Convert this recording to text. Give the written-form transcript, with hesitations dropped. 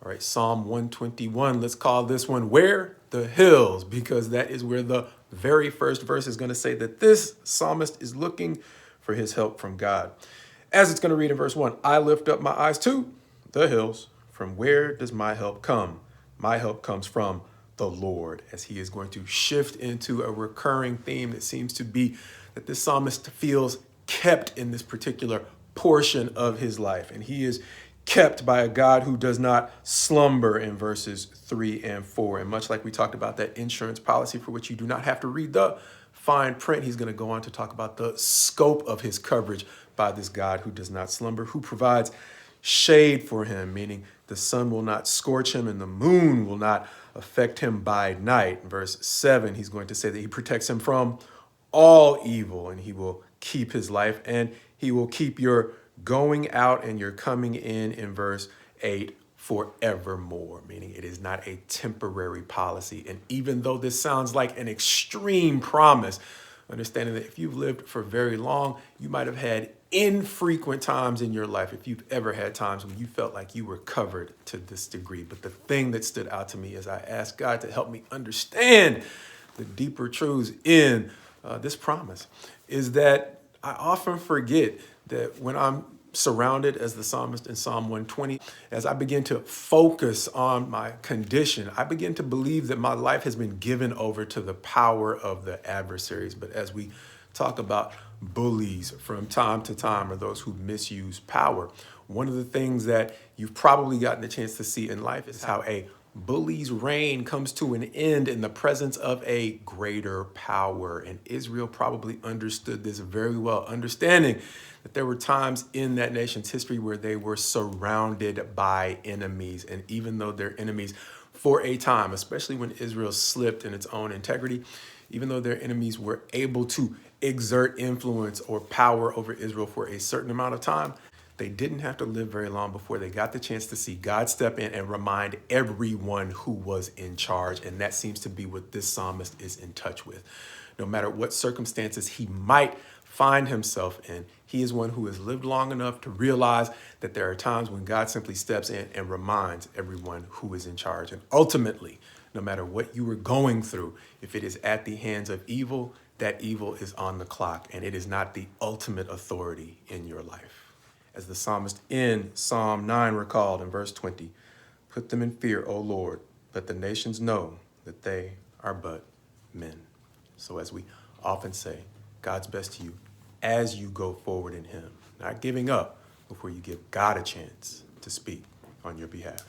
All right, Psalm 121, let's call this one Where? The Hills, because that is where the very first verse is going to say that this psalmist is looking for his help from God. As it's going to read in verse 1, I lift up my eyes to the hills. From where does my help come? My help comes from the Lord, as he is going to shift into a recurring theme that seems to be that this psalmist feels kept in this particular portion of his life. And he is kept by a God who does not slumber in verses 3 and 4. And much like we talked about that insurance policy for which you do not have to read the fine print, he's going to go on to talk about the scope of his coverage by this God who does not slumber, who provides shade for him, meaning the sun will not scorch him and the moon will not affect him by night. In verse 7, he's going to say that he protects him from all evil, and he will keep his life, and he will keep your going out and your coming in verse 8 forevermore, meaning it is not a temporary policy. And even though this sounds like an extreme promise, understanding that if you've lived for very long, you might have had infrequent times in your life, if you've ever had times when you felt like you were covered to this degree. But the thing that stood out to me as I asked God to help me understand the deeper truths in this promise is that I often forget that when I'm surrounded as the psalmist in Psalm 120, as I begin to focus on my condition, I begin to believe that my life has been given over to the power of the adversaries. But as we talk about bullies from time to time, or those who misuse power, one of the things that you've probably gotten a chance to see in life is how a bully's reign comes to an end in the presence of a greater power. And Israel probably understood this very well, understanding that there were times in that nation's history where they were surrounded by enemies. And even though their enemies for a time, especially when Israel slipped in its own integrity, even though their enemies were able to exert influence or power over Israel for a certain amount of time, they didn't have to live very long before they got the chance to see God step in and remind everyone who was in charge. And that seems to be what this psalmist is in touch with. No matter what circumstances he might find himself in, he is one who has lived long enough to realize that there are times when God simply steps in and reminds everyone who is in charge. And ultimately, no matter what you were going through, if it is at the hands of evil, that evil is on the clock, and it is not the ultimate authority in your life. As the psalmist in Psalm 9 recalled in verse 20, put them in fear, O Lord, let the nations know that they are but men. So as we often say, God's best to you as you go forward in him, not giving up before you give God a chance to speak on your behalf.